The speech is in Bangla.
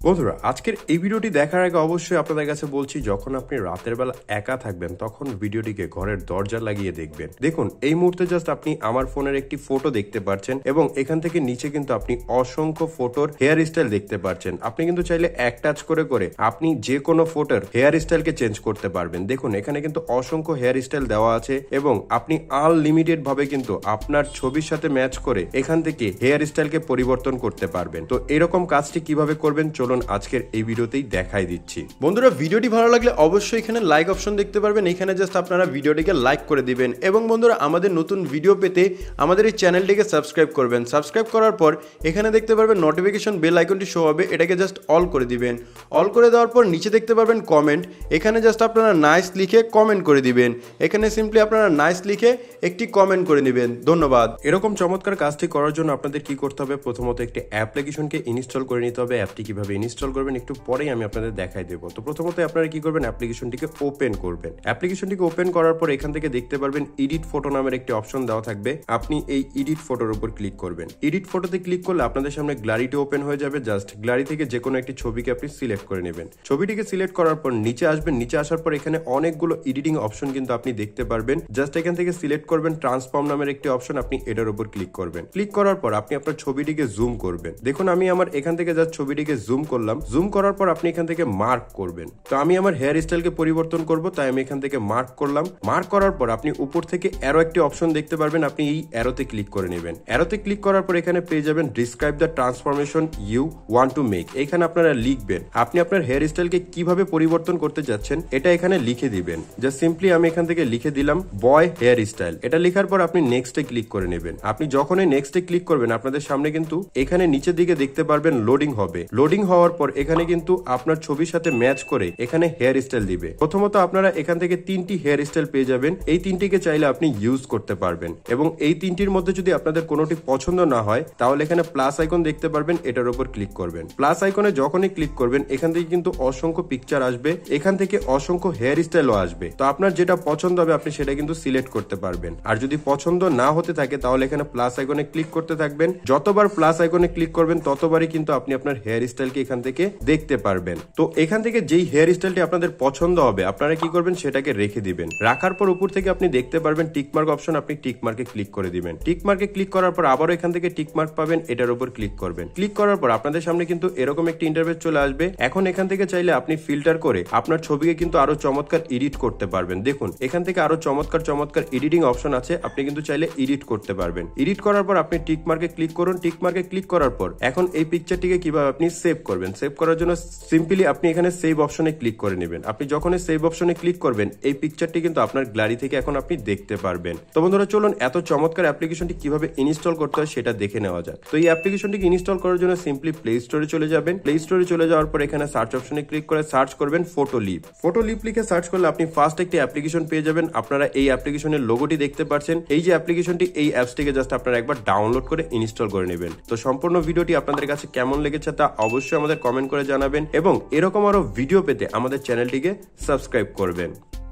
বন্ধুরা আজকের এই ভিডিওটি দেখার আগে অবশ্যই আপনাদের কাছে বলছি, যখন আপনি রাতের বেলা একা থাকবেন তখন ভিডিওটিকে ঘরের দরজা লাগিয়ে দেখবেন। দেখুন এই মুহূর্তে জাস্ট আপনি আমার ফোনের একটি ফটো দেখতে পাচ্ছেন এবং এখান থেকে নিচে কিন্তু আপনি অসংখ্য ফটোর হেয়ার স্টাইল দেখতে পাচ্ছেন। আপনি কিন্তু চাইলে এক টাচ করে করে আপনি যে কোনো ফটোর হেয়ার স্টাইলকে চেঞ্জ করতে পারবেন। দেখুন এখানে কিন্তু অসংখ্য হেয়ার স্টাইল দেওয়া আছে এবং আপনি আনলিমিটেড ভাবে কিন্তু আপনার ছবির সাথে ম্যাচ করে এখান থেকে হেয়ার স্টাইলকে পরিবর্তন করতে পারবেন। তো এরকম কাজটি কিভাবে করবেন চলুন আজকের এই ভিডিওতেই দেখাই দিচ্ছি। বন্ধুরা ভিডিওটি ভালো লাগলে অবশ্যই এখানে লাইক অপশন দেখতে পারবেন, এখানে জাস্ট আপনারা ভিডিওটিকে লাইক করে দিবেন এবং বন্ধুরা আমাদের নতুন ভিডিও পেতে আমাদের এই চ্যানেলটিকে সাবস্ক্রাইব করবেন। সাবস্ক্রাইব করার পর এখানে দেখতে পারবেন নোটিফিকেশন বেল আইকনটি শো হবে, এটাকে জাস্ট অল করে দিবেন। অল করে দেওয়ার পর নিচে দেখতে পারবেন কমেন্ট, এখানে জাস্ট আপনারা নাইস লিখে কমেন্ট করে দিবেন। এখানে সিম্পলি আপনারা নাইস লিখে একটি কমেন্ট করে নেবেন। ধন্যবাদ। এরকম চমৎকার কাজটি করার জন্য আপনাদের কি করতে হবে, প্রথমত একটি অ্যাপ্লিকেশনকে ইনস্টল করে নিতে হবে। অ্যাপটি কিভাবে ইনস্টল করবেন একটু পরেই আমি আপনাদের দেখাই দেবো। তো প্রথমত আপনারা কি করবেন, অ্যাপ্লিকেশনটিকে ওপেন করবেন। অ্যাপ্লিকেশনটিকে ওপেন করার পর এখান থেকে দেখতে পারবেন এডিট ফটো নামের একটি অপশন দেওয়া থাকবে। আপনি এই এডিট ফটোর উপর ক্লিক করবেন। এডিট ফটোতে ক্লিক করলে আপনাদের সামনে গ্যালারিটি ওপেন হয়ে যাবে। জাস্ট গ্যালারি থেকে যে কোনো একটি ছবিকে আপনি সিলেক্ট করে নেবেন। ছবিটিকে সিলেক্ট করার পর নিচে আসবেন। নিচে আসার পর এখানে অনেকগুলো এডিটিং অপশন কিন্তু আপনি দেখতে পারবেন। জাস্ট এখান থেকে সিলেক্ট করবেন ট্রান্সফর্ম নামের একটি অপশন, আপনি এটার উপর ক্লিক করবেন। ক্লিক করার পর আপনি আপনার ছবিটিকে জুম করবেন। দেখুন আমি আমার এখান থেকে জাস্ট ছবিটিকে জুম করলাম। জুম করার পর আপনি এখান থেকে মার্ক করবেন। তো আমি আমার হেয়ার স্টাইলকে পরিবর্তন করব, তাই আমি এখান থেকে মার্ক করলাম। মার্ক করার পর আপনি উপর থেকে অ্যারো একটি অপশন দেখতে পারবেন, আপনি এই অ্যারোতে ক্লিক করে নেবেন। অ্যারোতে ক্লিক করার পর এখানে পেয়ে যাবেন describe the transformation you want to make. এখানে আপনারা লিখবেন আপনি আপনার হেয়ার স্টাইলকে কিভাবে পরিবর্তন করতে যাচ্ছেন, এটা এখানে লিখে দিবেন। জাস্ট সিম্পলি আমি এখান থেকে লিখে দিলাম বয় হেয়ার স্টাইল। এটা লেখার পর আপনি নেক্সটে ক্লিক করে নেবেন। আপনি যখনই নেক্সটে ক্লিক করবেন আপনাদের সামনে কিন্তু এখানে নিচের দিকে দেখতে পারবেন লোডিং হবে। লোডিং হওয়ার পর এখানে কিন্তু আপনার ছবির সাথে ম্যাচ করে এখানে হেয়ার স্টাইল দিবে। প্রথমত আপনারা এখান থেকে তিনটি হেয়ার স্টাইল পেয়ে যাবেন। এই তিনটিকে চাইলে আপনি ইউজ করতে পারবেন এবং এই তিনটির মধ্যে যদি আপনাদের কোনোটি পছন্দ না হয় তাহলে এখানে প্লাস আইকন দেখতে পারবেন, এটার উপর ক্লিক করবেন। প্লাস আইকনে যখনই ক্লিক করবেন এখান থেকে কিন্তু অসংখ্য পিকচার আসবে, এখান থেকে অসংখ্য হেয়ার স্টাইলও আসবে। তো আপনার যেটা পছন্দ হবে আপনি সেটা কিন্তু সিলেক্ট করতে পারবেন। আর যদি পছন্দ না হতে থাকে তাহলে এখানে প্লাস আইকনে ক্লিক করতে থাকবেন। যতবার প্লাস আইকনে ক্লিক করবেন ততবারই কিন্তু আপনি আপনার হেয়ার স্টাইলকে এখান থেকে দেখতে পারবেন। তো এখান থেকে যেই হেয়ার স্টাইলটি আপনাদের পছন্দ হবে আপনারা কি করবেন, সেটাকে রেখে দিবেন। রাখার পর উপর থেকে আপনি দেখতে পারবেন টিকমার্ক অপশন, আপনি টিকমার্কে ক্লিক করে দিবেন। টিকমার্কে ক্লিক করার পর আবারও এখান থেকে টিকমার্ক পাবেন, এটার উপর ক্লিক করবেন। ক্লিক করার পর আপনাদের সামনে কিন্তু এরকম একটি ইন্টারফেস চলে আসবে। এখন এখান থেকে চাইলে আপনি ফিল্টার করে আপনার ছবিকে কিন্তু আরো চমৎকার এডিট করতে পারবেন। দেখুন এখান থেকে আরো চমৎকার চমৎকার এডিটিং অপশন আছে, আপনি কিন্তু চাইলে এডিট করতে পারবেন। এডিট করার পর আপনি টিকমার্কে ক্লিক করুন। টিকমার্কে ক্লিক করার পর এখন এই পিকচারটিকে কিভাবে আপনি সেভ করবেন, সেভ করার জন্য সিম্পলি আপনি এখানে সেভ অপশনে ক্লিক করে নেবেন। আপনি যখন সেভ অপশনে ক্লিক করবেন এই পিকচারটি কিন্তু আপনার গ্যালারি থেকে এখন আপনি দেখতে পারবেন। তো বন্ধুরা চলুন এত চমৎকার অ্যাপ্লিকেশনটি কিভাবে ইনস্টল করতে হয় সেটা দেখে নেওয়া যাক। তো এই অ্যাপ্লিকেশনটিকে ইনস্টল করার জন্য সিম্পলি প্লে স্টোরে চলে যাবেন। প্লে স্টোরে চলে যাওয়ার পর এখানে সার্চ অপশনে ক্লিক করে সার্চ করবেন ফটোলিপ। ফটোলিপ লিখে সার্চ করলে আপনি ফার্স্ট একটি অ্যাপ্লিকেশন পেয়ে যাবেন। আপনারা এই অ্যাপ্লিকেশনের লোগোটি দেখতে পাচ্ছেন। এই যে অ্যাপ্লিকেশনটি, এই অ্যাপসটিকে জাস্ট আপনারা একবার ডাউনলোড করে ইনস্টল করে নেবেন। তো সম্পূর্ণ ভিডিওটি আপনাদের কাছে কেমন লেগেছে তা অবশ্যই আমাদের কমেন্ট করে জানাবেন এবং এরকম আরো ভিডিও পেতে আমাদের চ্যানেলটিকে সাবস্ক্রাইব করবেন।